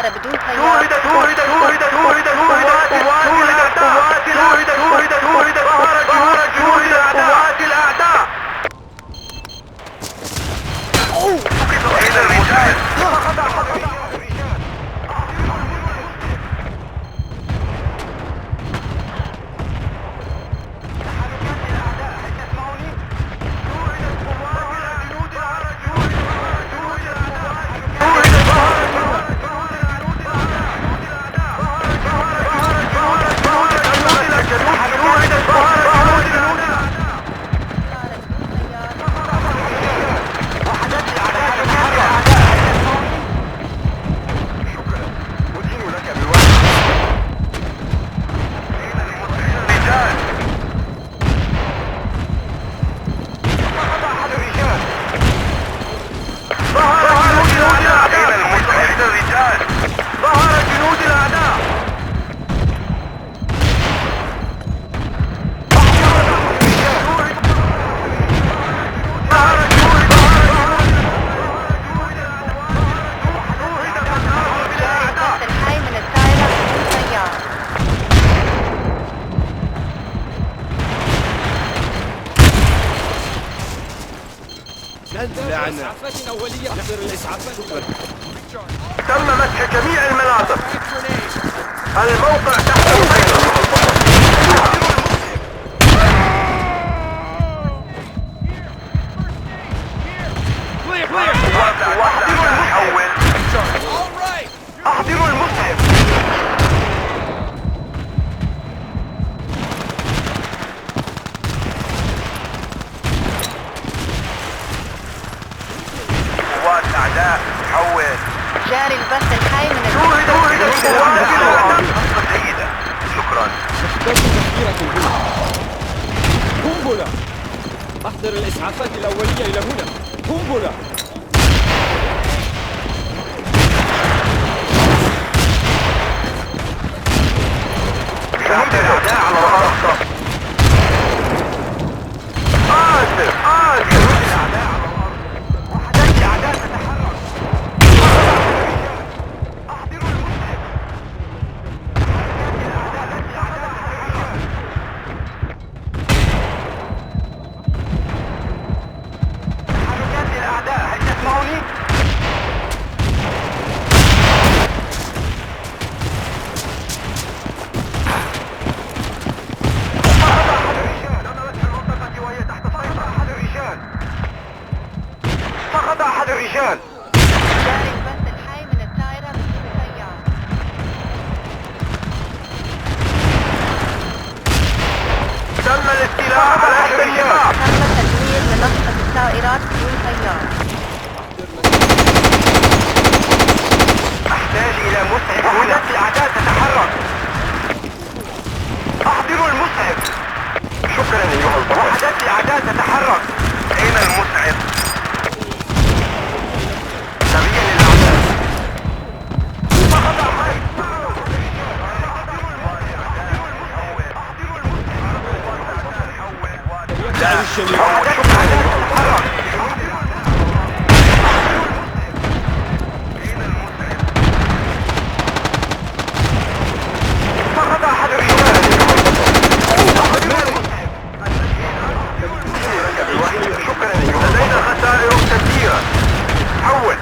الطائرة بدون طيار. إسعافات أولية. يحضر الإسعافات. تم مسح جميع المناطق. الموقع تحت السيطرة. أحضروا المسعف. قوات أعداء حول. جاري البث الحي من جيدة. شكرا. قنبلة. أحضر الإسعافات الأولية إلى هنا. قنبلة. شاهد الأعداء على الأرض. آسف الأعداء على الأرض. وحدات الأعداء تتحرك. أحضروا المسعف. تحركات الأعداء هل تسمعوني؟ فقط أحد الرجال. جاري البث الحي من الطائرة بدون طيار. تم الاستيلاء على أحد الرجال. تم تدمير منصة الطائرات بدون طيار. أحتاج إلى مسعف. وحدات الأعداء تتحرك. أحضروا المسعف. شكرا أيها البطل. وحدات الأعداء تتحرك. أين المسعف؟ سريع للأعداء. وحدات الأعداء تتحرك. فقط أحد الرجال. شكرا. لدينا خسائر كثيرة. حول.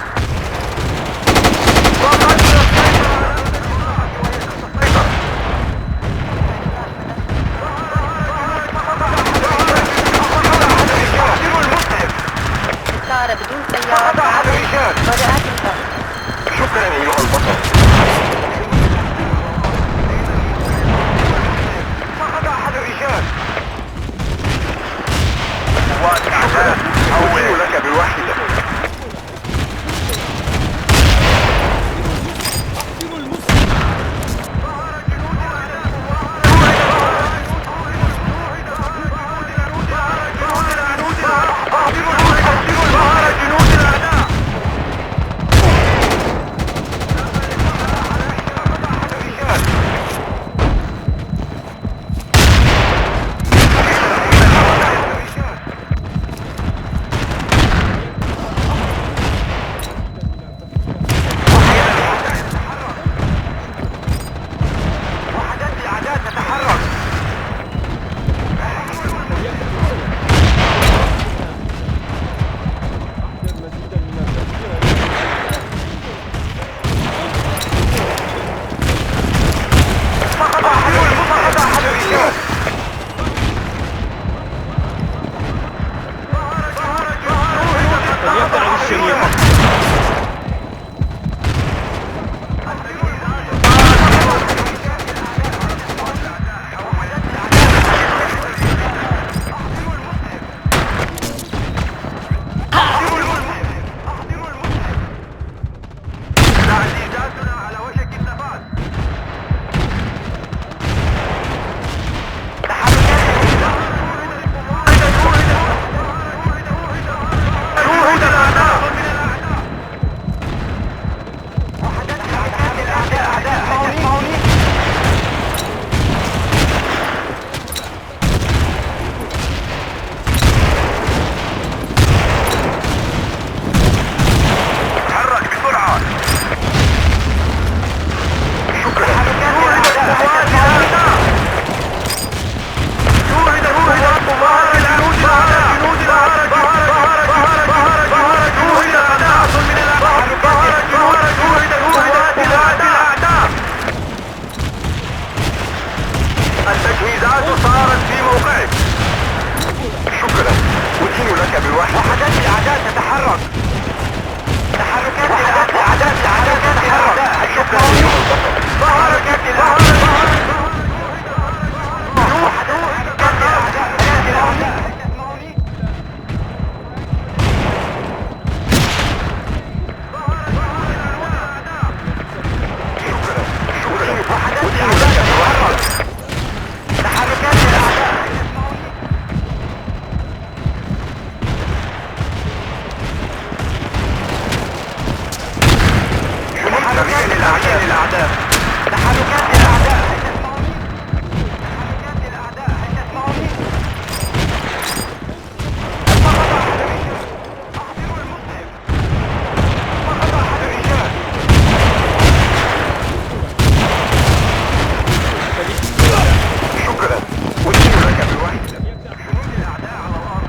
واحدة. جنود الأعداء على الأرض.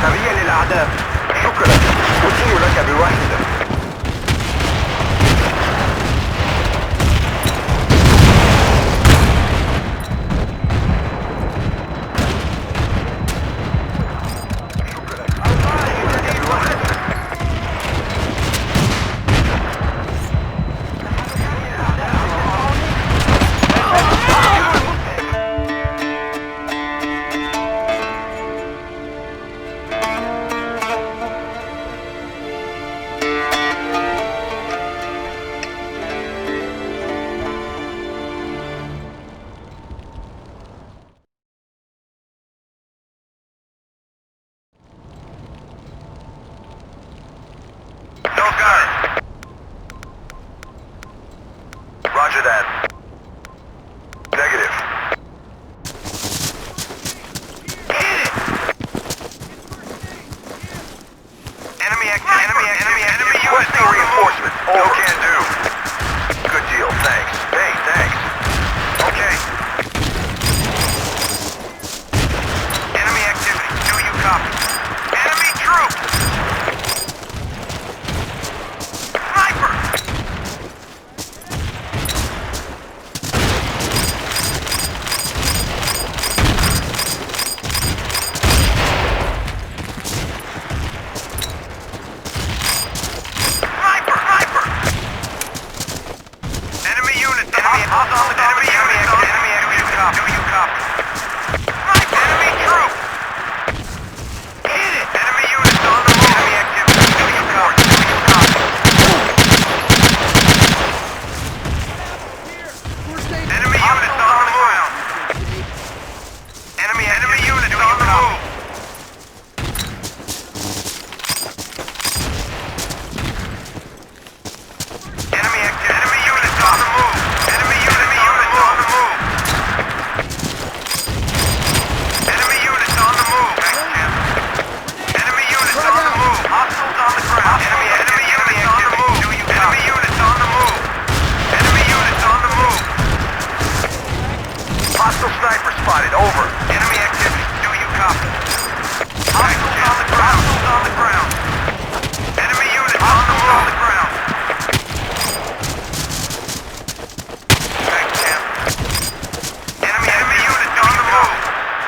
تغيير للأعداء. شكرا. أرسل لك بواحدة. No guard. Roger that. Negative. Hit it! Enemy requesting reinforcement. No can do. Good deal, thanks. Hey, thanks. Okay. Enemy activity. Do you copy? Enemy troops! Sniper! Sniper! Enemy units! Enemy units! Do you copy? Sniper! Enemy troops! Hit it! Enemy units on the move! Enemy activity! Do you copy? Enemy units on the ground. Enemy units on the move. Enemy units on the move. Enemy units on the move. Enemy units on the move. Enemy units on the move. Hostiles on the ground. Enemy units on the move. Enemy units on the move. Enemy units on the move. Hostile sniper spotted. Over. Enemy activity. Do you copy? Hostiles on the ground. Hostiles on the ground. Enemy units on the move. On the ground. Thanks, Sam. Enemy units on the move.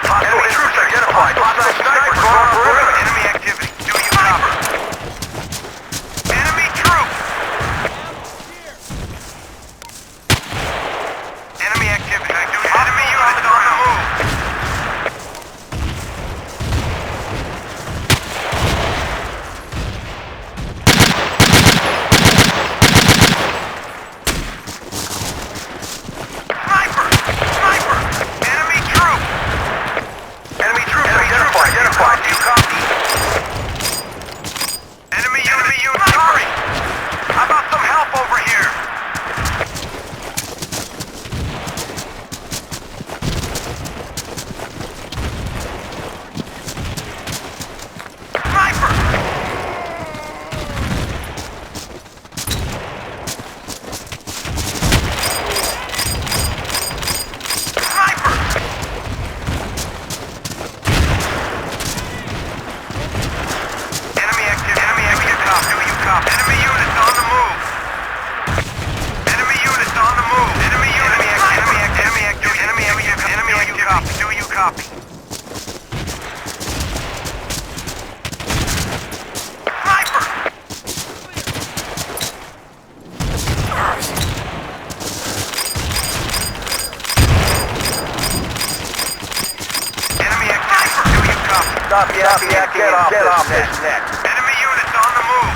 Hostile troops identified. Hostile snipers on perimeter. Enemy activity. Do you copy? Enemy troops. Enemy activity. Enemy units on the move. Sniper! Enemy troops! Enemy troops identified. Do you copy? Enemy units. Sorry! How about some help over here? Sniper! Sniper! Enemy active. Do you copy? Enemy units on the move. Enemy units on the move. Enemy activity. Do you copy? Sniper! Enemy activity. Do you copy? Stop yakking and get off this net. Enemy units on the move.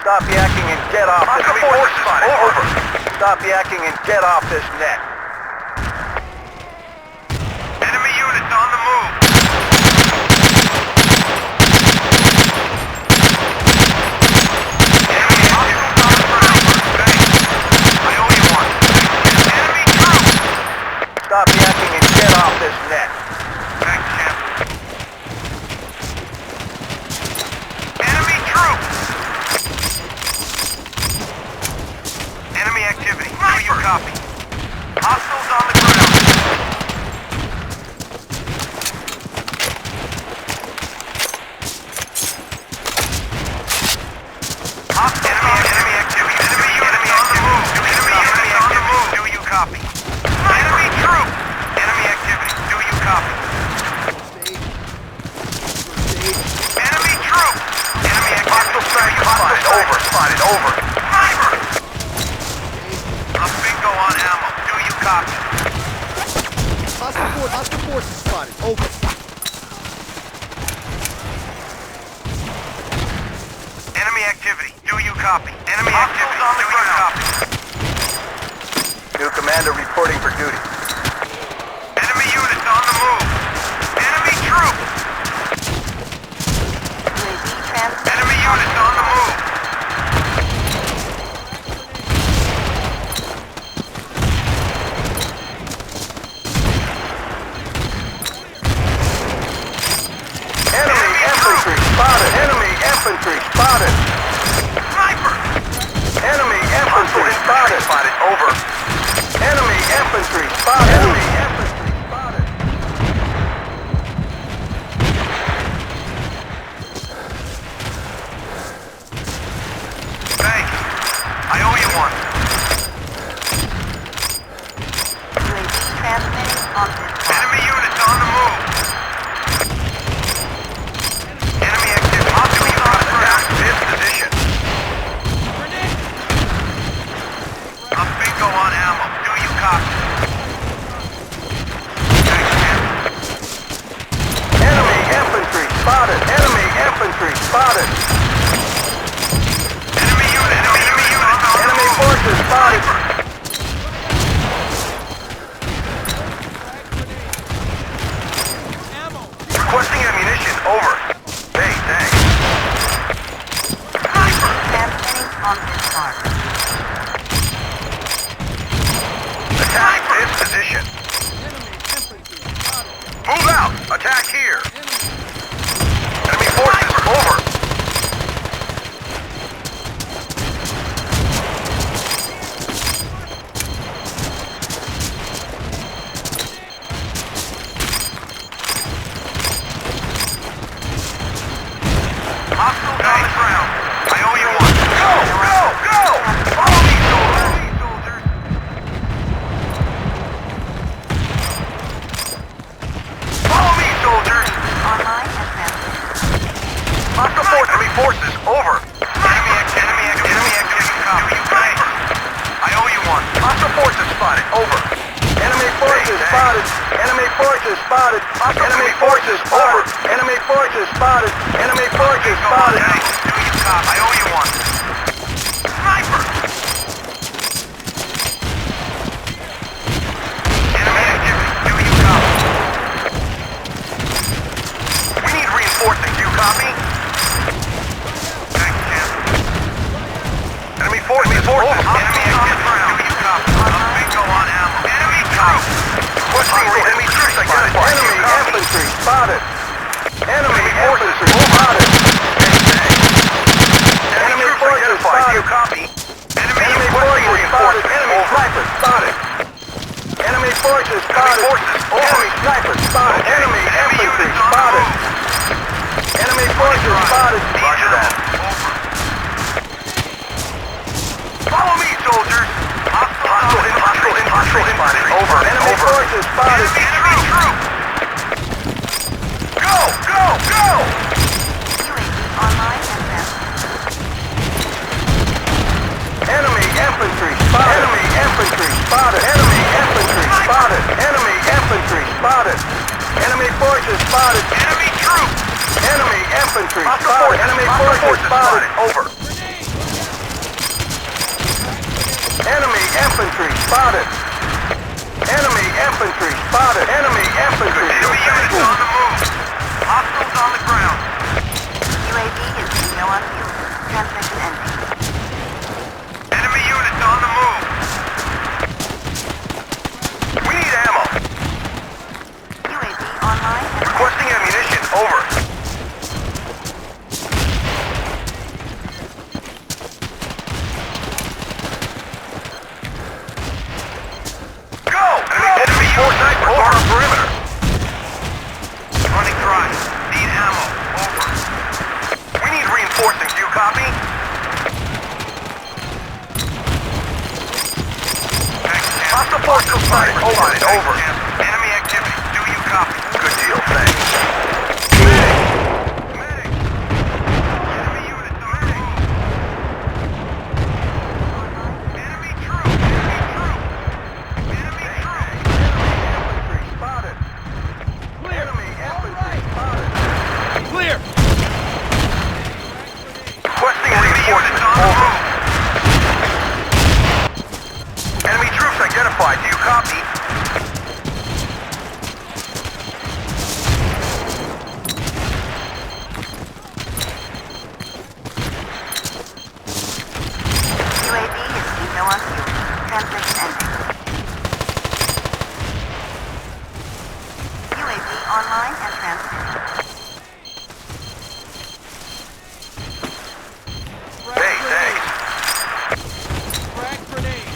Stop yakking and get off this net. Over. Stop yakking and get off this net. Enemy units on the move. Enemy hostiles on the ground. Thanks. I owe you one. Enemy troops. Stop yakking and get off this net. Thanks, Champ. Enemy troops. copy? Hostiles on the ground. Enemy activity. Enemy units on the move. Enemy on the move. Do you copy? Enemy troop. Enemy activity. Do you copy? Enemy troop. Enemy activity. Hostile strike spotted. Over. Spotted. Over. Sniper. A bingo on ammo. Do you copy? Hostile forces spotted. Over. Enemy activity. Do you copy? Enemy activity. On the ground. New commander reporting for duty. Enemy units on the move. Enemy troop. UAV transmitting. Enemy units on the move. Enemy infantry spotted. Enemy infantry spotted. Sniper. Enemy infantry spotted. Spotted. Over. Enemy infantry spotted. Enemy infantry spotted. Thank you. I owe you one. UAV transmitting on this side. Enemy units on the move. Enemy activity. Hostiles on the ground. This position. A bingo on ammo. Do you copy? Enemy infantry spotted. Enemy infantry spotted. Enemy unit. Enemy unit. Enemy forces spotted. Requesting ammunition. Over. Hey, thanks. Sniper. Transmitting on this side. Attack this position. Move out. Attack here. Enemy forces. Over. Hostiles on the ground. I owe you one. Go! Go! Go! Follow me, soldiers! Follow me, soldiers! Online and transmitting. Hostile force. Enemy forces. Over. Enemy activity. Copy. Sniper. I owe you one. Hostile forces spotted. Over. Enemy forces spotted. Enemy forces spotted. Enemy forces over. Enemy forces spotted. Enemy forces spotted. Do you copy? I owe you one. Sniper. Enemy activity. Do you copy? We need reinforcing. Do you copy? Thanks, Jim. Enemy forces. Enemy forces. Enemy activity. Do you copy? Bingo on ammo. Enemy troop. Enemy troops identified. Enemy infantry spotted. Enemy infantry spotted. Enemy forces spotted. Do you copy? Enemy forces spotted. Enemy sniper spotted. Enemy forces spotted. Enemy sniper spotted. Enemy infantry spotted. Enemy forces spotted. Roger that. Follow me, soldiers. Hostile spotted. Over. Enemy forces spotted. Enemy troop. Go! Go! Go! UAV online and transmitting. Enemy infantry spotted. Enemy infantry spotted. Enemy infantry spotted. Enemy infantry spotted. Enemy forces spotted. Enemy troop. Enemy infantry spotted. Enemy forces spotted. Over. Enemy infantry spotted. Enemy infantry spotted. Enemy infantry. Enemy units on the move. Hostiles on the ground. UAV is bingo on fuel. Transmission ending. Enemy units on the move. We need ammo. UAV online and Requesting ammunition. Over. spotted. Over. Enemy activity. Do you copy? Good deal, thanks. Medic! Enemy units on the move. Enemy troop! Enemy infantry spotted. Enemy infantry spotted. Clear! Requesting reinforcements. Over. Enemy troops identified. Do you copy? UAV is being low on fuel. Transmission ending. UAV online and transmitting. Hey, thanks. Frag grenade!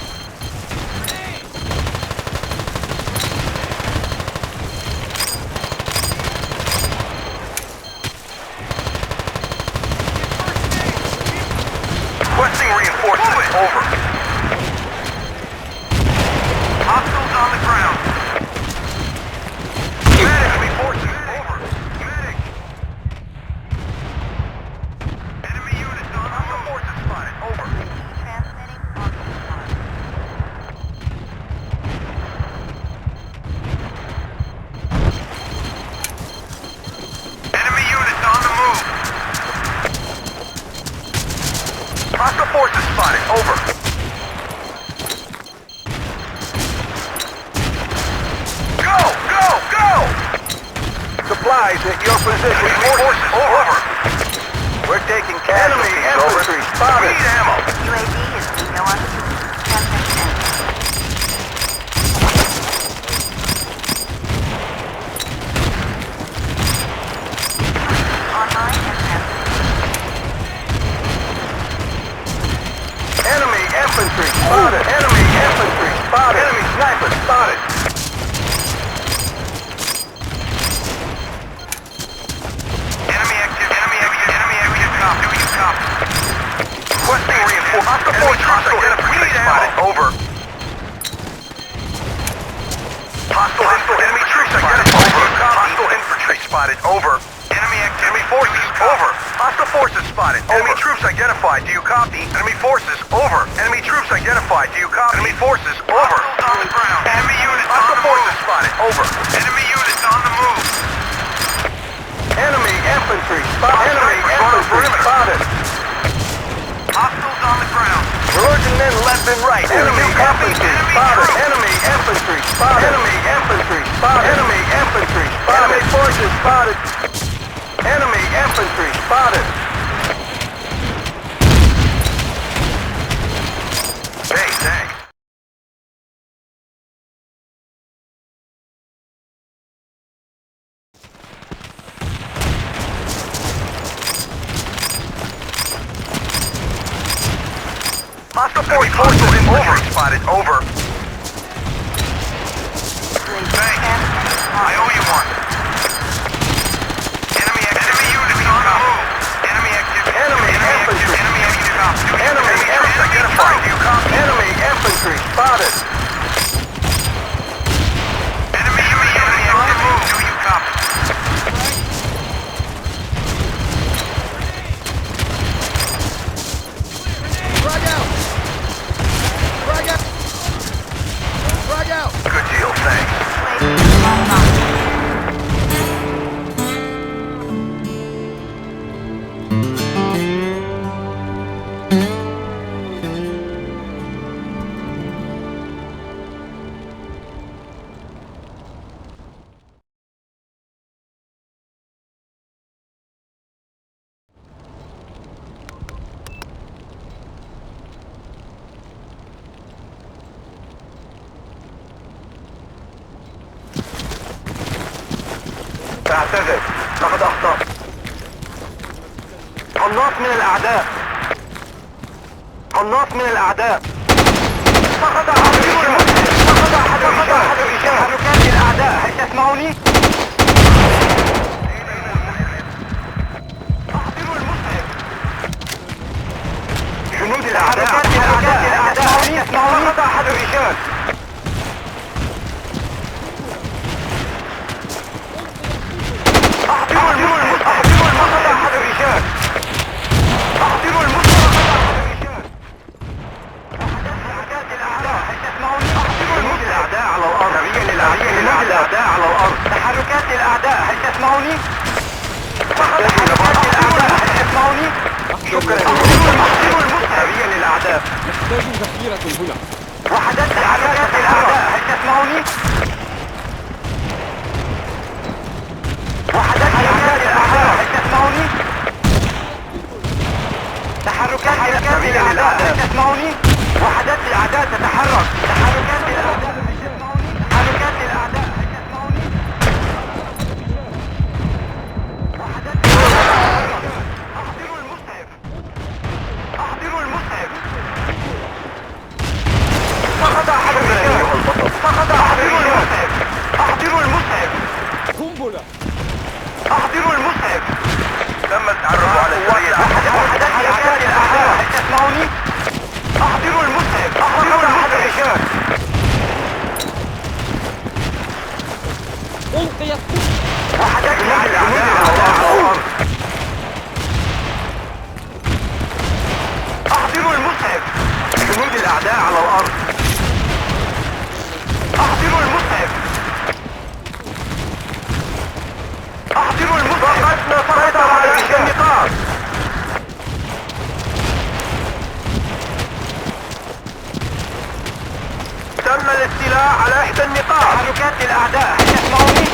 Requesting reinforcements. Over. Hostiles on the ground. Medic reinforcements. Over. Medic. Enemy units on the forces spotted. Over. Transmitting on the spot. Enemy units on the move. Hostile forces spotted. Over. Go! Go! Go! Supplies at your position. Forces. Over. We're taking casualties. Enemy infantry spotted. Need ammo. UAV is being low on fuel. Transmission ending. Online and transmitting. Enemy infantry spotted. Enemy infantry spotted. Enemy sniper spotted. Enemy active. Enemy copy. Do you copy? Requesting reinforcements. Enemy troops identified. Spotted. Over. Hostile enemy troops identified. Over. Hostile infantry spotted. Over. Enemy active. Enemy forces. Over. Hostile forces spotted. Enemy troops identified. Do you copy? Enemy forces. Over. Enemy troops identified. Do you copy? Enemy forces. Over. On the ground. Enemy units on the forces spotted. Over. Enemy units on the move. Enemy infantry spotted. Enemy infantry spotted. Hostiles on the ground. We're losing men left and right. Enemy infantry spotted. Enemy infantry spotted. Enemy infantry spotted. Enemy infantry spotted. Enemy forces spotted. Enemy infantry spotted. Hey, thanks. Hostile forces infantry spotted. Over. Thanks. I owe you one. Enemy units on the move. Enemy activity. Enemy infantry. Enemy activity. Enemy troops identified. Do you copy? Enemy infantry spotted. Enemy units on the move. Do you copy? Frag out! Frag out! Frag out! Good deal, thanks. UAV is online. تعتذر. لقد أخطأت. قناص من الأعداء. قناص من الأعداء. سقط أحد الرجال. سقط أحد الرجال. حركات الأعداء. هل تسمعوني؟ أحضروا المسعف. جنود الأعداء. حركات الأعداء. هل تسمعوني؟ سقط أحد الرجال. الرجال. أحضروا المسعف. جنود الأعداء على الأرض. جنود الأعداء على الأرض. تحركات الأعداء، هل تسمعوني؟ تحركات الأعداء، هل تسمعوني؟ شكرا. أحضروا المسعف للأعداء. نحتاج ذخيرة هنا. وحدات تحركات الأعداء، هل تسمعوني؟ وحدات تحركات الأعداء، هل تسمعوني؟ تحركات الأعداء، هل تسمعوني؟ وحدات الأعداء تتحرك. تحركات الأعداء، هل تسمعوني؟ تحركات الأعداء، هل تسمعوني؟ وحدات الأعداء. أحضروا المسعف. أحضروا المسعف. سقط أحد الرجال. سقط أحد الرجال. أحضروا المسعف. قنبلة. أحضروا المسعف. تم التعرف على سرية وحدات أعداء الأعداء، هل تسمعوني؟ أحضروا المسعف. أحضروا المسعف. ألقيت. وحدات الأعداء على الأرض. أحضروا المسعف. جنود الأعداء على الأرض. أحضروا المسعف. أحضروا المسعف. فقدنا سيطرة على إحدى النقاط. تم الاستيلاء على إحدى النقاط. تحركات الأعداء، هل تسمعوني؟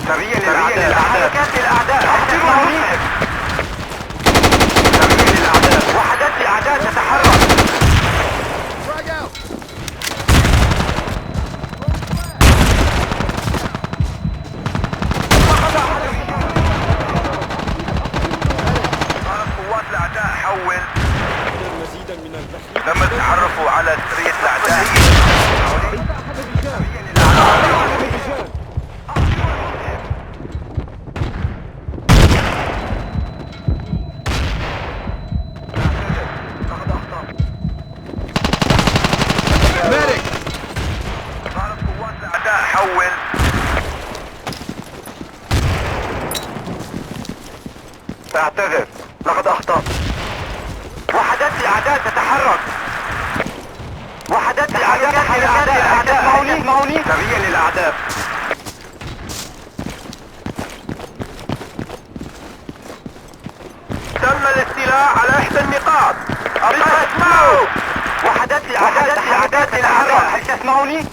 سريا للأعداء. تحركات الأعداء، هل تسمعوني؟ سريا للأعداء. وحدات الأعداء تتحرك. Frag out! قالت قوات الأعداء حول. مزيدا من الذخيرة. تم التعرف على سرية الأعداء. أحد الرجال. Medic! قالت قوات الأعداء حول. أعتذر، لقد أخطأت. وحدات الأعداء تتحرك. وحدات الأعداء تحركات الأعداء، تسمعوني؟ سريا للأعداء. تم الاستيلاء على إحدى النقاط. اسمعوا. وحدات الأعداء تحركات الأعداء، هل تسمعوني؟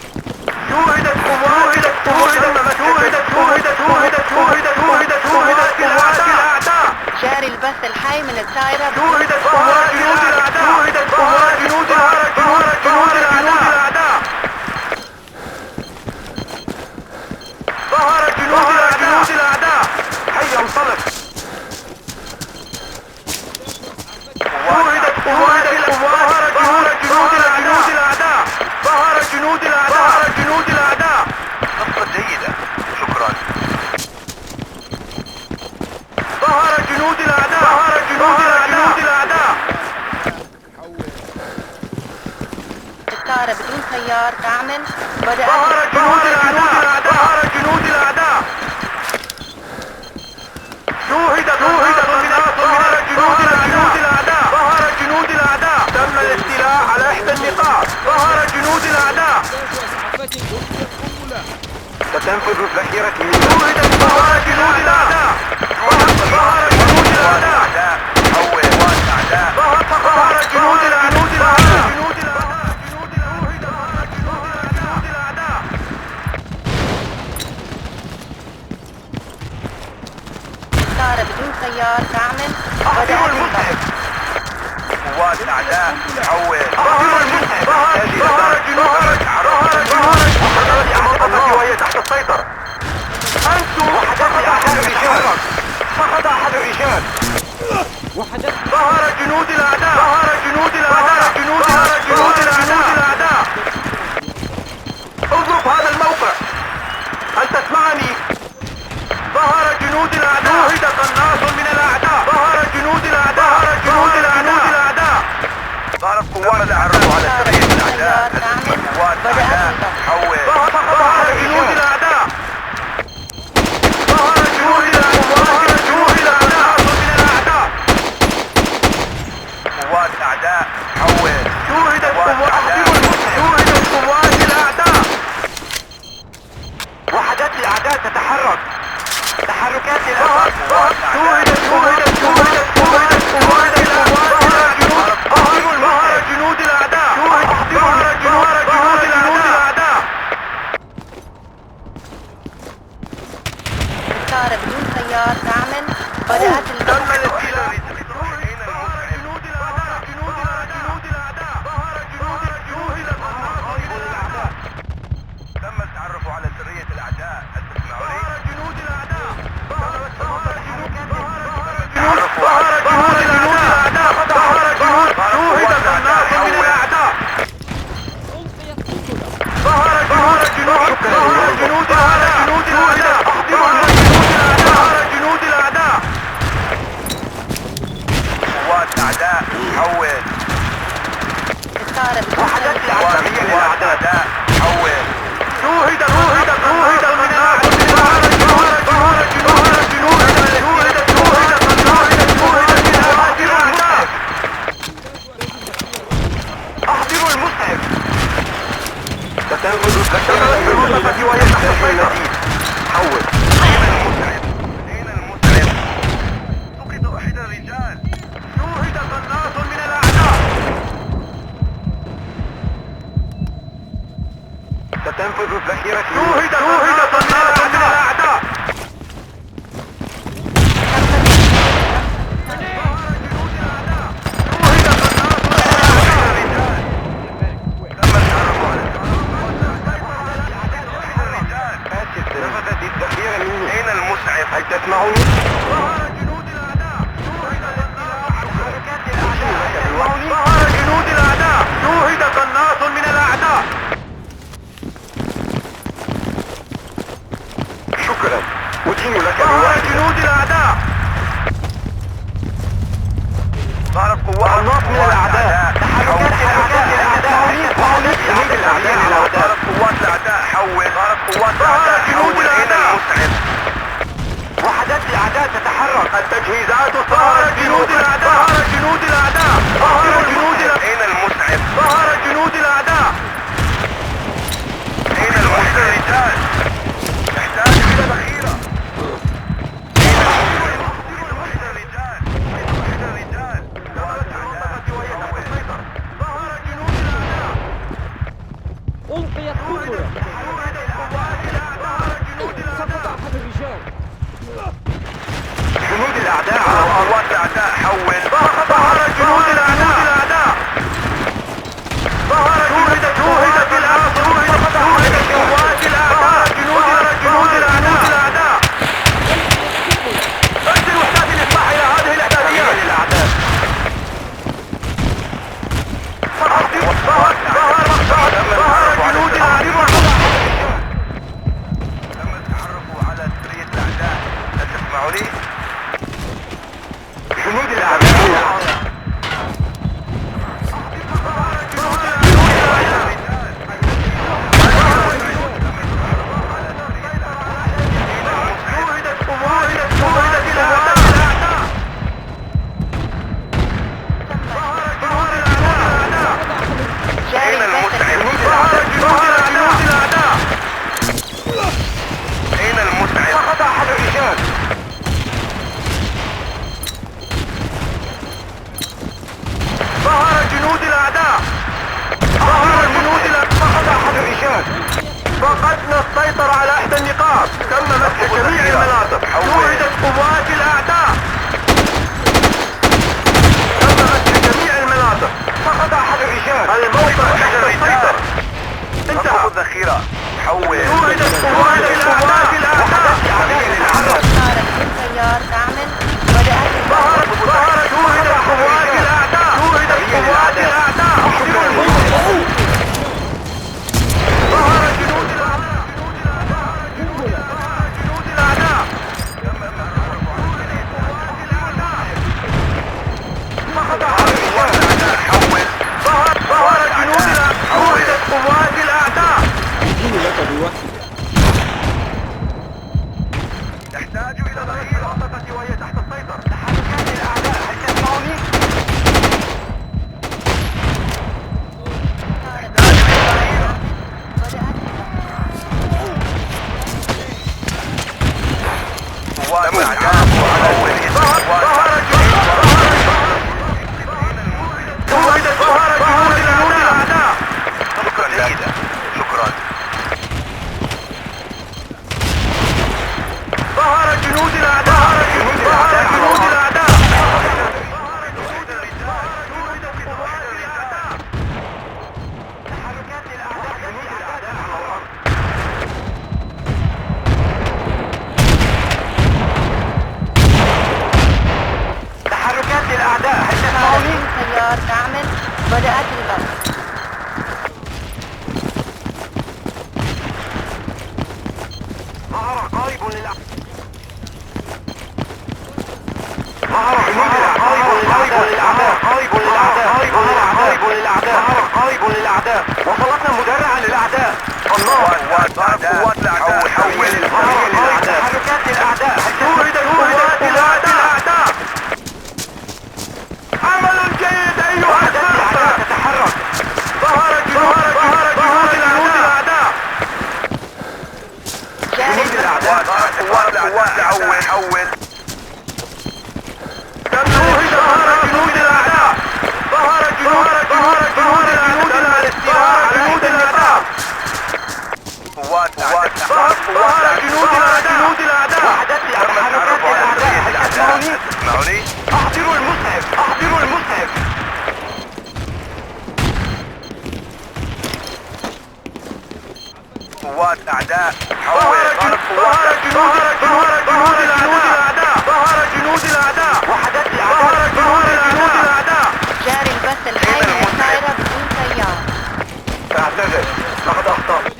شوهدت قوات الأعداء. جاري البث الحي من الدائرة. شوهدت قوات جنود الأعداء. شوهدت قوات جنود الأعداء. ظهرت جنود الأعداء. هيا انطلق. شوهدت قوات ظهرت جنود الأعداء. ظهرت جنود الأعداء. خطة جيدة، شكرا. ظهرت جنود الأعداء. الطائرة بدون سيار تعمل. بدأت ظهرت جنود الأعداء. شوهدت ظهرت جنود الأعداء. تم الاستيلاء على إحدى النقاط. ظهرت جنود الأعداء. إسعافات ألقيت قنبلة. ستنفذ الذخيرة من شوهدت ظهرت جنود الأعداء. ظهرت جنود الأعداء. حول قوات الأعداء. ظهرت جنود الأعداء. الطائرة بدون سيار تعمل. أحضروا المسعف. قوات الأعداء حول. ظهر المسعف. ظهرت المنطقة وهي تحت السيطرة. أنتم وحدات أحد الرجال. فقد أحد الرجال. وحدات. ظهرت جنود الأعداء. اضرب هذا الموقع. هل تسمعني؟ ظهرت جنود الأعداء. شوهد قناص من الأعداء. ظهرت جنود الأعداء. ظهرت قوات التعرف على سرية الأعداء. قوات الأعداء حول. ظهرت جنود الأعداء. الأعداء حول. الطائرة وحدات بتوصل العسكرية للأعداء حول. شوهد أحضروا المسعف. ستنفذ الذخيرة في المنطقة وهي تحت السيطرة. حول. أين المسعف؟ سقط أحد الرجال. شوهد قناص من الأعداء. ستنفذ الذخيرة. شوهد قناص من الأعداء. أين المسعف؟ هل تسمعني؟ ظهر جنود الأعداء. ظهر جنود الأعداء. شوهد قناص من الأعداء. شكرا. أدين لك. ظهر جنود الأعداء. ظهرت قوات من الأعداء. تحركات الأعداء. ظهرت قوات الأعداء. حول. ظهرت قوات الأعداء. جنود الأعداء. وحدات الأعداء تتحرك. التجهيزات. ظهر جنود الأعداء. ظهر جنود الأعداء. ظهر جنود الأعداء. أين المسعف؟ ظهر جنود الأعداء. أين المسعف؟ نحتاج إلى ذخيرة. ألقيت قنبلة. سقط أحد الرجال. جنود الأعداء على قوات الأعداء. حول. ظهر جنود الأعداء. ظهر شوهدت الأرض. شوهدت قوات الأعداء. جنود الأعداء. أرسل وحدات الإصلاح إلى هذه الإعداديات. الأعداء. ظهر جنود الأعداء. تم التحرك على سرية الأعداء. هل تسمعني؟ جنود الأعداء. جاري البث أين المسعف؟ سقط أحد الرجال. ظهر جنود الأعداء. سقط أحد الرجال. فقدنا السيطرة على إحدى النقاط. تم مسح جميع المناطق. شوهدت قوات الأعداء. تم مسح جميع المناطق. سقط أحد الرجال. الموقع تحت السيطرة. انتهى الذخيرة. حول. شوهدت قوات الأعداء. الطائرة بالسيار تعمل بدأت ظهرت شوهدت قوات الأعداء. شوهدت قوات الأعداء. ظهر جنود الأعداء. جنود الأعداء. سقط أحد الرجال. حول. ظهر جنود الأعداء. شوهدت قوات الأعداء. أدين لك بواحدة. نحتاج إلى ذخيرة منطقة وهي تحت السيطرة. تحركات الأعداء. هل تسمعني؟ نحتاج إلى ذخيرة. قوات الأعداء على سبيل ظهر جنود الأعداء. شكرا جيدا. شكرا. ظهر جنود الأعداء. ظهر جنود الأعداء. تحركات الأعداء. تحركات الأعداء. هل تسمعوني؟ بالسيار تعمل بدأت الغرب. ظهر قارب للأعداء. ظهر قارب للأعداء. الأعداء. وصلتنا مدرعة للأعداء. الله قوات الأعداء. حول الأعداء. تحركات الأعداء. شوهدت قوات الأعداء. عمل جيد أيها الأعداء. تتحرك. ظهر جنود الأعداء. جنود الأعداء. قوات الأعداء. حول. ظهر جنود الأعداء. ظهر جنود الأعداء. قوات جنود الأعداء. وحدت تحركات الأعداء. تسمعوني؟ أحضروا المسعف. قوات الأعداء. ظهر جنود الأعداء. وحدت جنود الأعداء. جاري البث الحي من الطائرة بدون طيار. اعتذر، لقد أخطأت.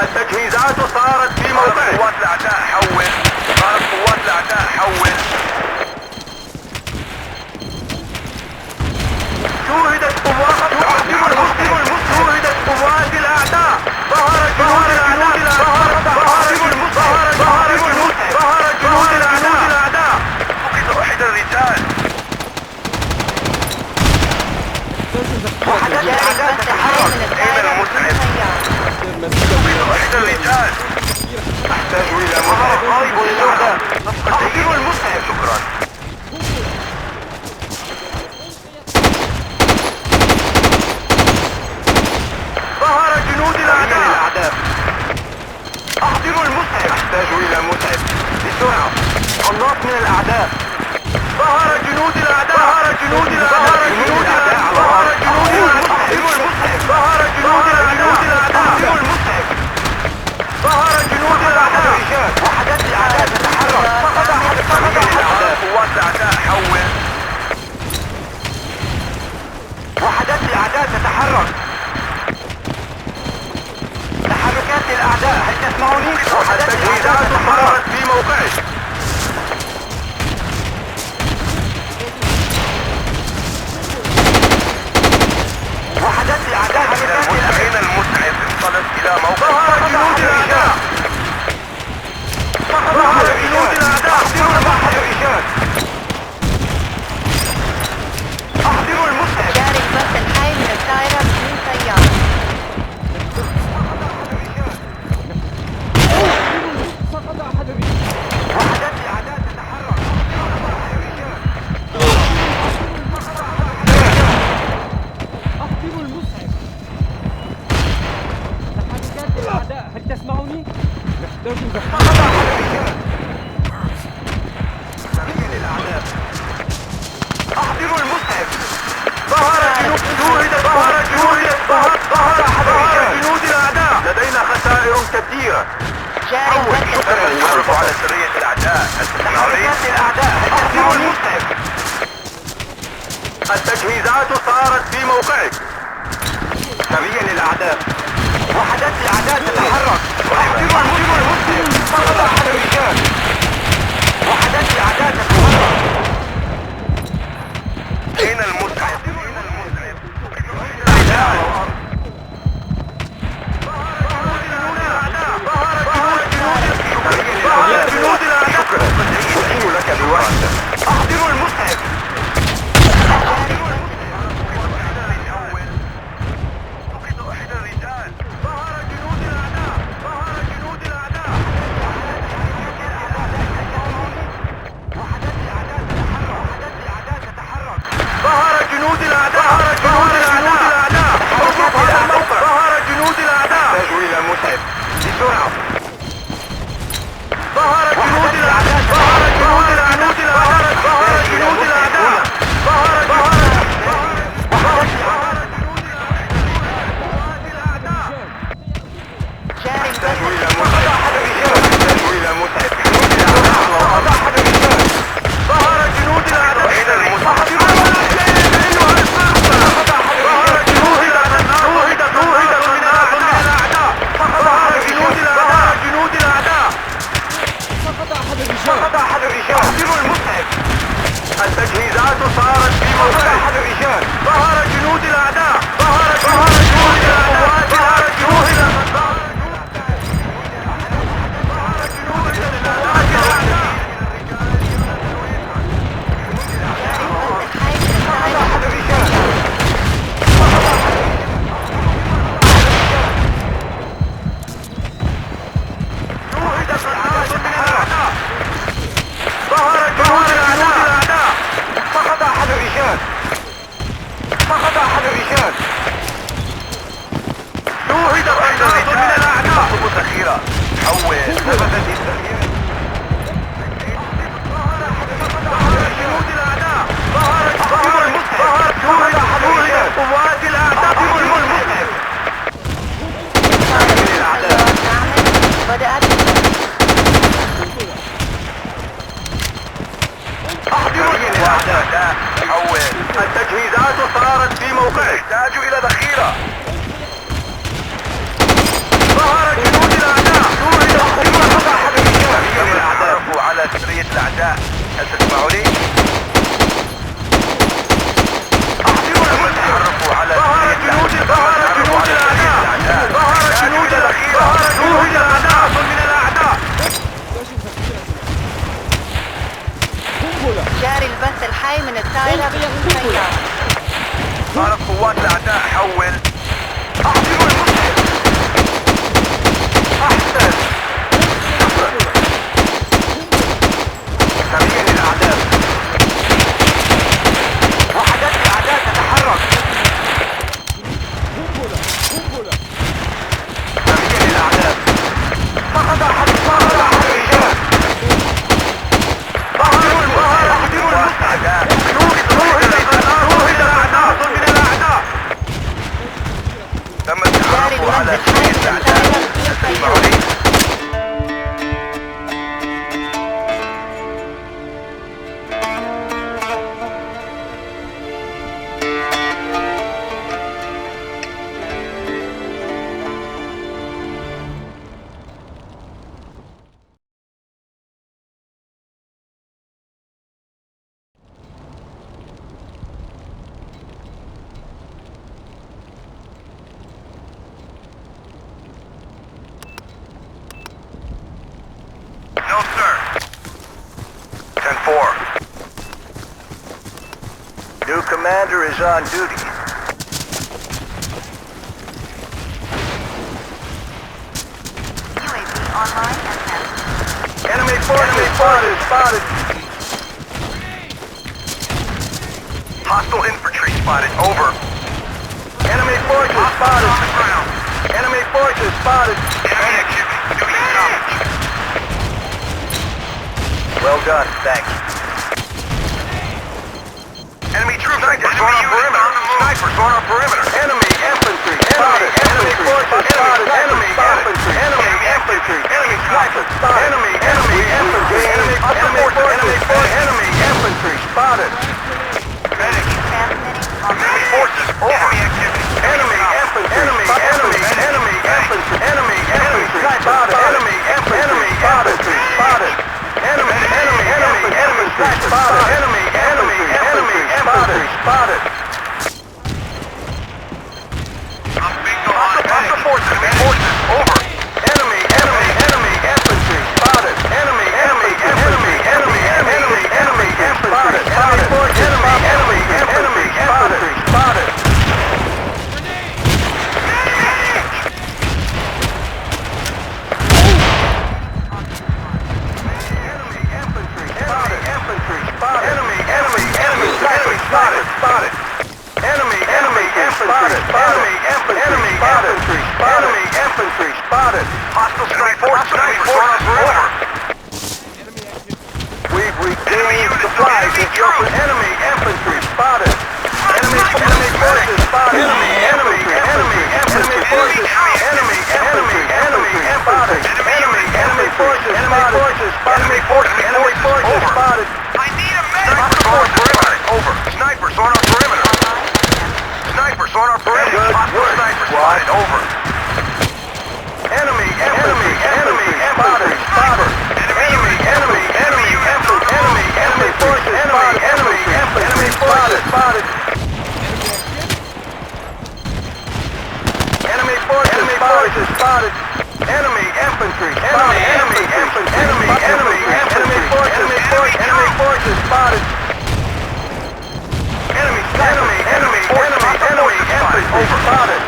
التجهيزات صارت في موقع. قوات الأعداء حول. قوات الأعداء حول. شوهدت قوات الأعداء. ظهر جنود الأعداء. فقد أحد الرجال. وحدت الأعداء تتحرك. أين المسعف؟ فقد الرجال. أحتاج إلى مسعف. أحضروا المسعف. شكرا. ظهر جنود الأعداء. أحضروا المسعف. أحتاج إلى مسعف بسرعة. خلاص من الأعداء. ظهر جنود الأعداء. أحضروا المسعف. وحدات الأعداء تتحرك. قوات الأعداء حول. وحدات الأعداء تتحرك. تحركات الأعداء. هل تسمعوني؟ وحدات الأعداء تتحرك في موقعك. وحدات الأعداء. أين المسعف؟ انطلق إلى موقع. ظهر جنود الأعداء. ظهر جنود الأعداء. أحضروا المسعف. جاري البث الحي من الطائرة بدون طيار. سقط أحد الرجال. وحدات الأعداء تتحرك. أحضروا المسعف. تحركات الأعداء. هل تسمعوني؟ نحتاج أحضروا المسعف. ظهر جنود الأعداء. لدينا خسائر كثيرة. جاري البث يعرف على سرية الأعداء. تحركات الأعداء. أحضروا المسعف. التجهيزات صارت في موقعك. سريا للأعداء. وحدات الأعداء تتحرك. أحضروا المسعف. سقط أحد الرجال. وحدات الأعداء تتحرك. أين المسعف؟ أشير لك بوحدة. أحضروا المسعف. فقد أحد الرجال. ظهر جنود الأعداء. وحدات الأعداء تتحرك. ظهر جنود الأعداء. ظهر جنود الأعداء. أحتاج إلى مسعف بسرعة. ظهر جنود الأعداء. جاري أحتاج البث إلى مسعف. ظهر جنود الأعداء. أين المسعف؟ جنود الأعداء. سقط أحد الرجال. سقط أحد الرجال. أحضروا المسعف. التجهيزات صارت في موقع أحد الرجال. ظهر جنود الأعداء. ظهر جنود الأعداء. ظهر جنود الأعداء. التجهيزات صارت في موقع يحتاج إلى ذخيرة. ظهر جنود الأعداء. تعرفوا على سرية الأعداء. هل تسمعوني؟ تعرفوا على ظهر جنود الأعداء. ظهر جنود الأخيرة. جنود الأعداء من الأعداء. جاري البث الحي من الطائرة بدون سيارة. قالت قوات الأعداء حول. أحضروا المسلم. أحسن. سريع للأعداء. وحدات الأعداء تتحرك. سريع للأعداء. فقد أحد الرجال. تم التعرف على سبيل الأعداء. تسمعوني؟ No, sir. 10-4. New commander is on duty. UAV online and set. Enemy forces spotted. Hostile infantry spotted. Over. Enemy forces spotted. On the ground. Enemy forces spotted. Enemy activity. Doing damage. Well done, thanks. Enemy troops on perimeter. Snipers on our perimeter. Enemy infantry spotted. Enemy forces spotted. Enemy infantry. Enemy infantry. Enemy snipers spotted. Enemy infantry. Enemy forces. Enemy infantry spotted. Medic. Enemy forces. Over. Enemy activity. Enemy infantry. Enemy infantry. Enemy infantry spotted. Enemy infantry spotted. Enemy spotted. Enemy infantry spotted. Hostile forces. Over. Enemy infantry spotted. Enemy infantry spotted. Enemy forces enemy infantry spotted. Spotted. Enemy infantry spotted. Hostile strike forces on our perimeter. We've regained supplies at your enemy infantry spotted. Enemy forces spotted. Enemy forces. Enemy spotted. Enemy forces spotted. I need a medic. Over. Snipers on our perimeter. Snipers on our perimeter. Hostile snipers spotted. Over. Enemy spotted. Enemy forces spotted. Enemy forces spotted. Enemy spotted.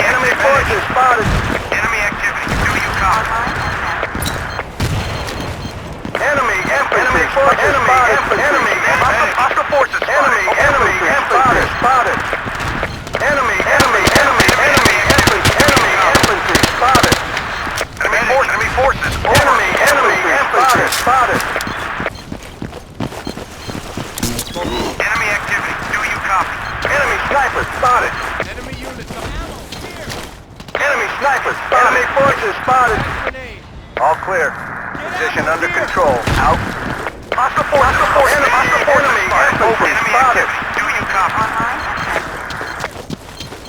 Enemy forces spotted. Enemy activity. Do you copy? Enemy forces spotted. Hostile forces spotted. Enemy spotted. Enemy infantry spotted. Enemy forces. Enemy infantry spotted. Enemy activity. Do you copy? Enemy sniper spotted. Enemy units on ammo. Here. Enemy sniper spotted. Enemy forces spotted. Grenade. All clear. Position under control. Out. Hostile forces. Enemy infantry spotted. Do you copy?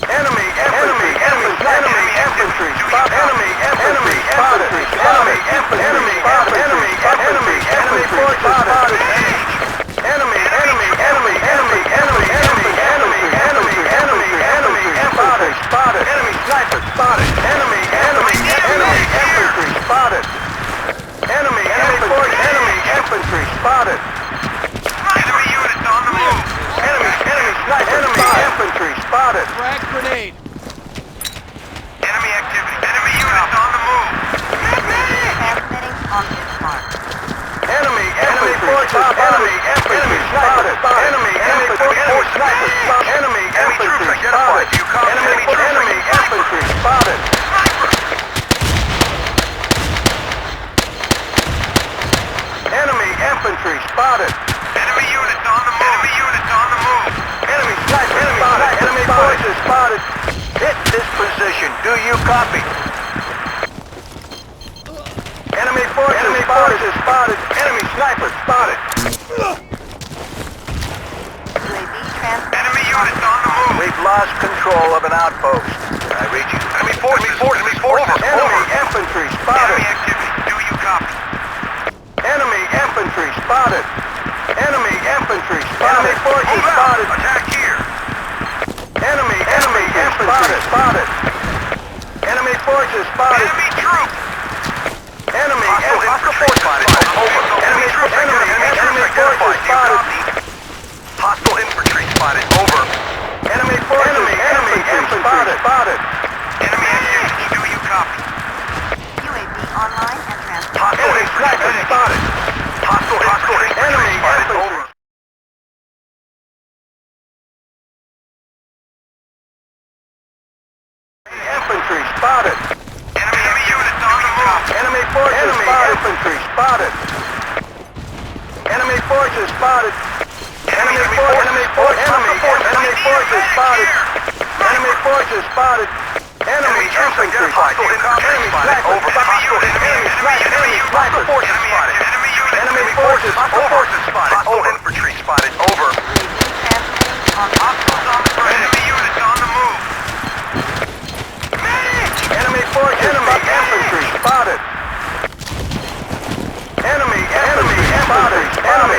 Enemy infantry spotted. Enemy infantry spotted. Enemy forces spotted. Enemy spotted. Enemy sniper spotted. Enemy infantry spotted. Enemy infantry spotted. Enemy units on the move. Enemy infantry spotted. Frag grenade. Enemy activity. Enemy units on the move. Transmitting on this mark. Enemy forces. Enemy infantry spotted. Enemy forces spotted. Enemy infantry spotted. Enemy infantry spotted. Enemy infantry spotted. Enemy units on the move. Enemy sniper spotted. Enemy forces spotted. Hit this position. Do you copy? Enemy forces spotted. Enemy sniper spotted. UAV transmitting. Enemy units on the move. We've lost control of an outpost. I read you. Enemy forces. Enemy infantry spotted. Enemy activity. Do you copy? Enemy infantry spotted. Enemy infantry spotted. Enemy forces spotted. Attack here. Enemy infantry spotted. Enemy forces spotted. Enemy troops. Enemy forces spotted. Over. Enemy forces spotted. Hostile infantry spotted. Over. Enemy infantry spotted. Enemy activity. Do you copy? UAV online and transmitting. Hostile infantry spotted. Hostile enemy spotted. Over. Infantry spotted. Enemy units on the move. Enemy forces spotted. Infantry spotted. Enemy forces spotted. Enemy forces spotted. Enemy forces spotted. Enemy infantry spotted. Enemy sniper. Enemy sniper forces spotted. Enemy forces spotted. Hostile infantry spotted. Over. UAV transmitting on Hostiles on the ground. Enemy units on the move. Enemy forces. Infantry spotted. Enemy spotted. Enemy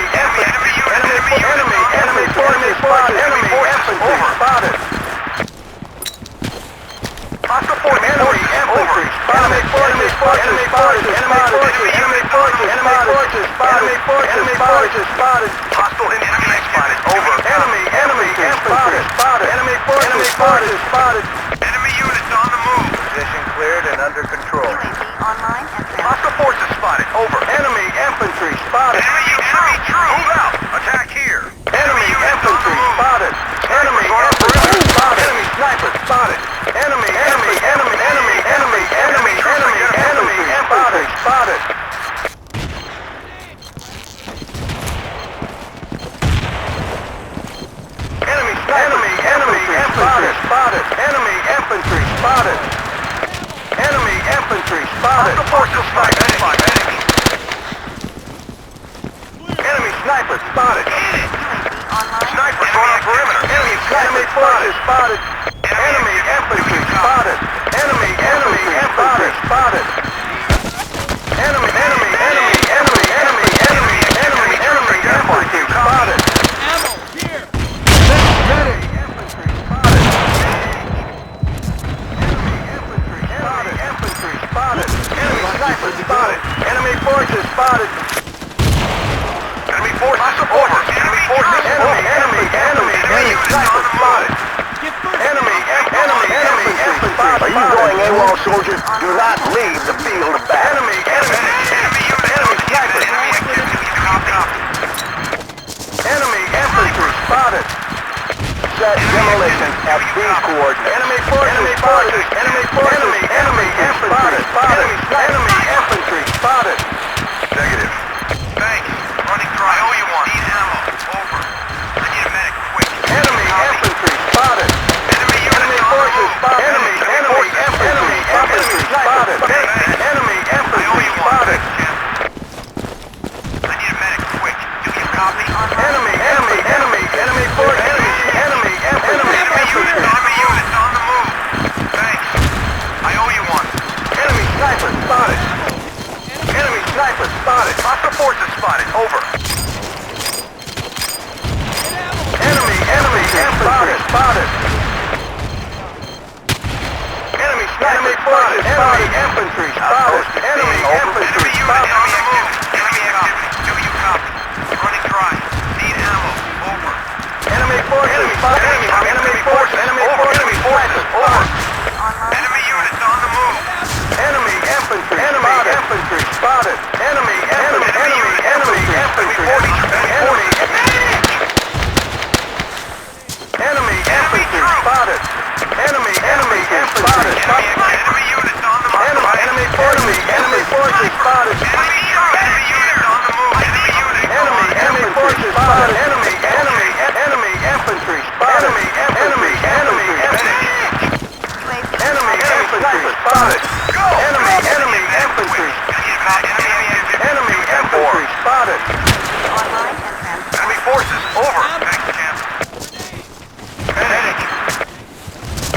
forces spotted. Enemy infantry spotted. Hostile forces. Enemy infantry spotted. Enemy forces spotted. Enemy forces spotted. Hostile infantry spotted. Over. Enemy infantry spotted. Enemy forces spotted. Enemy units on the move. Position cleared and under control. UAV online and transmitting. Hostile forces spotted. Over. Enemy infantry spotted. Enemy troops. Move out. Attack here. Enemy infantry spotted. Enemy infantry spotted. Enemy sniper spotted. Enemy spotted. Enemy infantry spotted. Enemy infantry spotted. Enemy infantry spotted. Hostile forces spotted. Enemy sniper spotted. UAV online. Snipers on the perimeter. Enemy forces spotted. Enemy infantry spotted. Enemy infantry spotted. Enemy infantry spotted. Ammo. Here. Ready. Infantry spotted. Infantry spotted. Enemy sniper spotted. Enemy forces spotted. soldiers. Do not leave the field of battle. Enemy sniper. Enemy infantry spotted. Set demolition at these coordinates. Enemy forces spotted. Enemy infantry spotted. Enemy infantry spotted. Negative. Thanks. Running dry. I owe you one. Need ammo. Over. I need a medic. Quick. Enemy infantry spotted. Enemy forces spotted. Enemy infantry spotted. Enemy infantry I owe you one. spotted. I need a medic. Quick. Do you copy? Enemy forces. Enemy infantry. Enemy units on the move. Thanks. I owe you one. Enemy sniper spotted. Enemy sniper spotted. Hostile forces spotted. Over. Enemy infantry spotted. Enemy sniper spotted. Enemy infantry spotted. Enemy infantry Enemy unit spotted. on the move. Enemy activity. Do you copy? Running dry. Need ammo. Over. Enemy forces spotted. Enemy forces. Enemy forces. Over. Enemy units on the move. Enemy infantry. Enemy infantry spotted. Enemy infantry. Enemy infantry spotted. Enemy infantry spotted. Enemy units on the move. Enemy forces spotted. Enemy units on the move. Enemy units. Enemy forces spotted. Enemy infantry spotted. Enemy infantry spotted. Enemy infantry. Enemy infantry spotted. Enemy forces. Over. Thanks, Cam. Medic.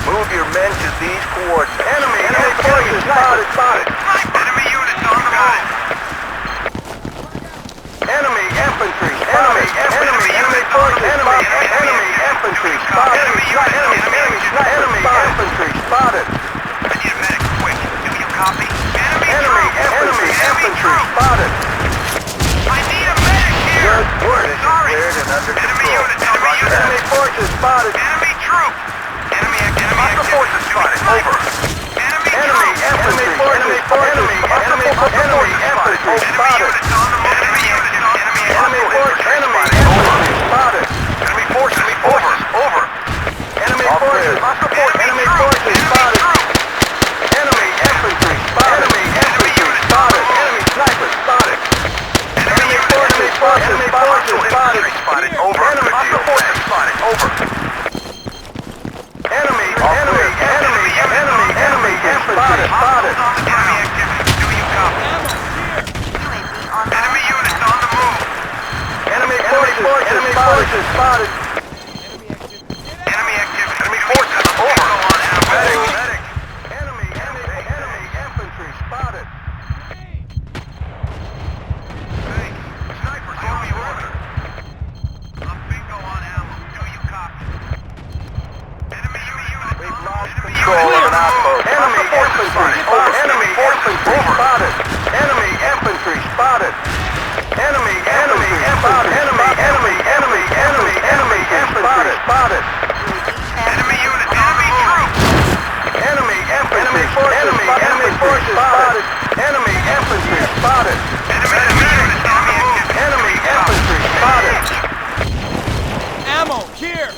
Move your men to these coordinates. Enemy forces spotted. Enemy units on the move. Enemy infantry spotted. Enemy forces spotted. Enemy infantry spotted. Enemy infantry spotted. I need a medic. Quick. Do you copy? Enemy infantry spotted. I need a medic here. Good word is Sorry. cleared and under Enemy control. units. Enemy units. Enemy forces spotted. Enemy troop. Enemy Hostile forces spotted. Over. Enemy Enemy infantry. Enemy forces. Enemy infantry spotted. units on the move. Enemy units. Enemy forces. Enemy infantry spotted. Enemy forces. Over. Enemy forces. Enemy forces spotted. Enemy infantry spotted. Enemy infantry spotted. Enemy sniper spotted. Enemy forces spotted. Spotted. Over. Enemy Hostile forces spotted. Over. Enemy infantry spotted. Enemy activity. Do you copy? Enemy units on the move. Enemy forces spotted. Enemy activity. Enemy forces. Over. Medic. Enemy infantry spotted. Thanks. Snipers on the order. I'm bingo on ammo. Do you copy? Enemy units. We've lost control of an outpost. Enemy infantry spotted. Enemy infantry spotted. Enemy infantry spotted. Enemy spotted. Enemy infantry spotted. Enemy units. Enemy troops. Enemy forces spotted. Enemy infantry spotted. Enemy units. Enemy infantry spotted. Ammo here.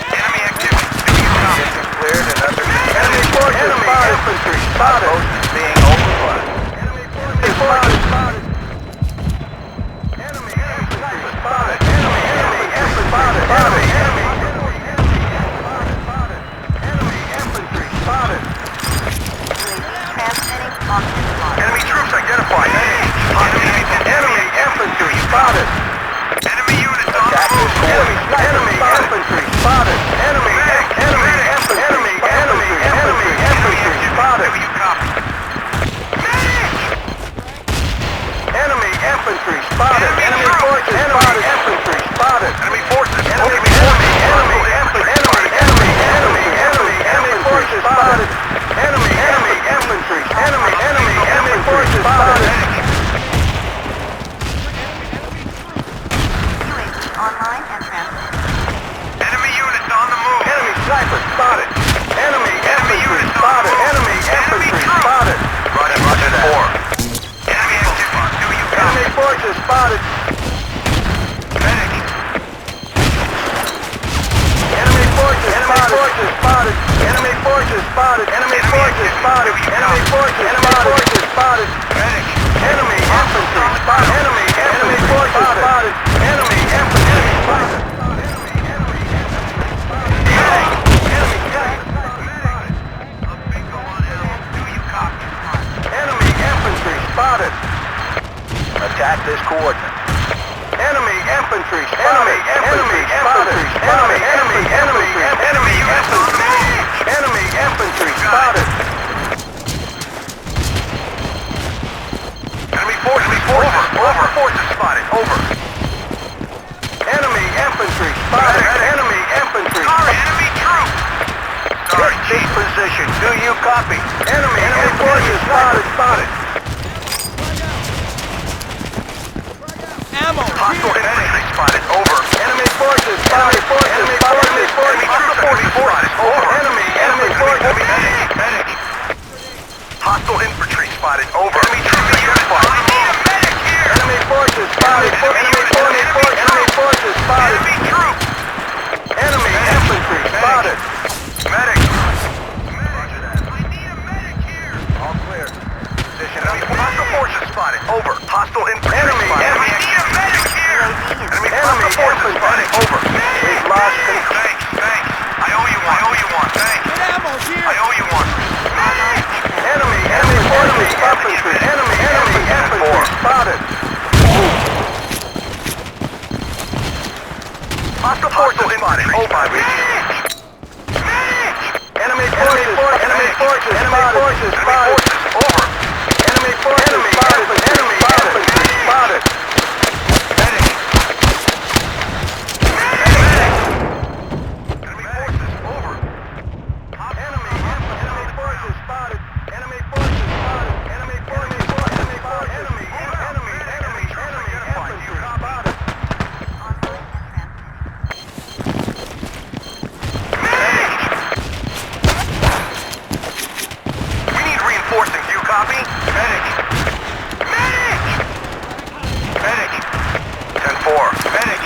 Enemy activity. Do you copy? Cleared and under. Enemy forces spotted. Infantry spotted. Outpost is being overrun. Enemy forces spotted. Enemy infantry spotted. Enemy infantry spotted. Enemy infantry spotted. Enemy troops identified. Enemy infantry spotted. Enemy units on the move. Enemy infantry spotted. Enemy infantry spotted. Do you copy? Enemy infantry spotted. Enemy forces spotted. Infantry spotted. Enemy forces. Enemy forces spotted. Enemy infantry. Enemy forces spotted. Enemy units on the move. Enemy sniper spotted. Enemy forces spotted. Medic. Enemy forces spotted. Enemy forces spotted. Enemy forces spotted. Enemy forces spotted. Medic. Enemy infantry spotted. Enemy forces spotted. Enemy infantry spotted. Spotted. Attack this coordinate. Enemy infantry spotted. Enemy infantry spotted. Enemy infantry spotted. Enemy forces spotted. Over. Enemy infantry spotted. Enemy infantry. Enemy troop. Sorry, chief position. Do you copy? Enemy forces spotted. Ammo! Hostile infantry spotted. Over. Enemy forces spotted. Enemy forces spotted. Over. Enemy forces. Medic. Hostile infantry spotted. Over. Enemy troops unified. I need a medic here. Enemy forces spotted. Enemy forces spotted. Enemy troops. Enemy infantry spotted. Medic. I need a medic here. All clear. Position. Hostile forces spotted. Over. Hostile infantry spotted. Enemy medic here. Enemy forces spotted. Over. We've lost control. Thanks. I owe you one. Thanks. Good ammo here! I owe you one. Medic. Enemy forces infantry. Enemy infantry spotted. Hostile forces spotted. Over. Medic. Enemy forces spotted. Over. Enemy forces over. Enemy forces spotted. Enemy infantry spotted. Medic. Enemy forces over. Enemy forces spotted. Enemy forces spotted. Enemy forces spotted. Enemy infantry spotted. We need reinforcing. Do you copy? Medic. Medic. 10-4. Medic.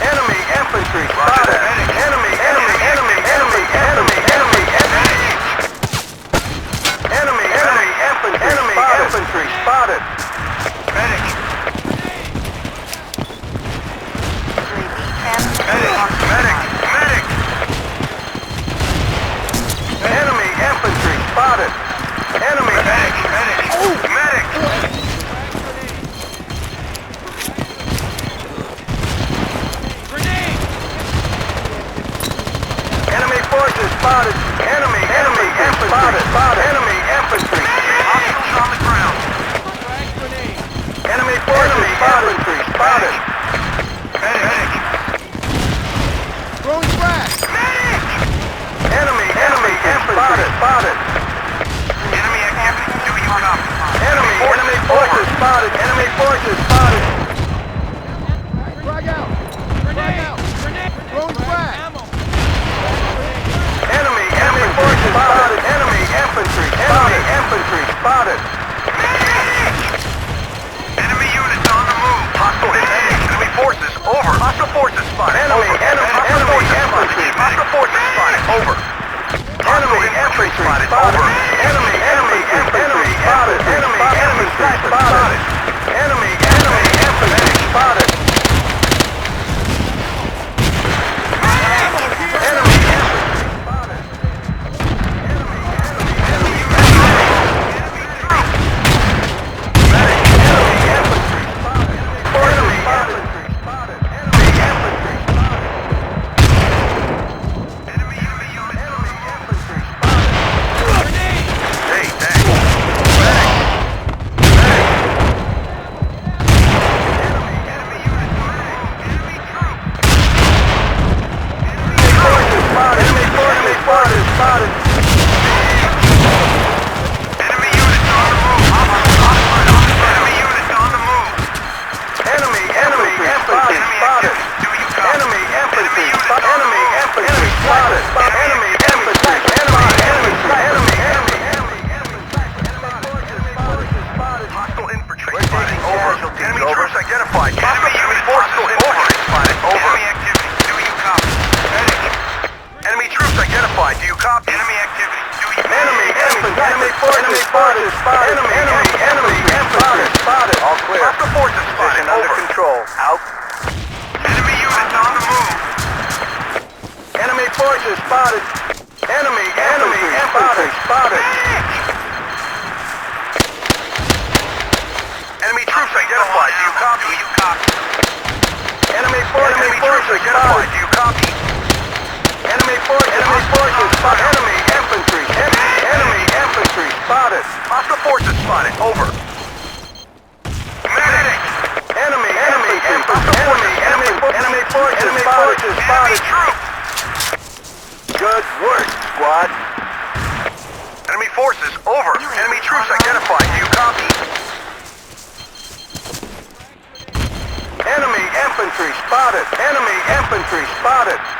Enemy infantry spotted. Enemy infantry spotted. Medic. Medic. Enemy infantry spotted. Enemy medic. Grenade! Enemy forces spotted. Enemy infantry spotted. Enemy infantry. Hostiles on the ground. Frag grenade! Enemy forces spotted. Medic. Throwing frag! Enemy infantry spotted. Enemy activity. Do you copy? Enemy forces spotted. Enemy forces spotted. Frag out! Grenade! Throwing frag! Ammo! Enemy forces spotted. Enemy infantry spotted. Enemy units on the move. Hostile enemy forces over. Hostile forces spotted. Enemy infantry. Hostile forces spotted. Over. Enemy infantry spotted. Over. Enemy infantry spotted. Enemy infantry spotted. Enemy infantry spotted. Do you copy? Enemy activity. Do you Enemy forces spotted. Enemy spotted. All clear. Hostile forces spotted. Position under Over. control. Out. Enemy units on the move. Enemy forces spotted. Enemy infantry spotted. Enemy troops identified. Do you copy? Do you copy? Enemy Enemy forces troops identified. spotted. Do you copy? Enemy forces spotted. Enemy infantry spotted. Hostile forces spotted. Over. Medic. Enemy forces Enemy spotted. troops. Good work, squad. Enemy forces. Over. Enemy troops identified. Do you copy? Enemy infantry spotted.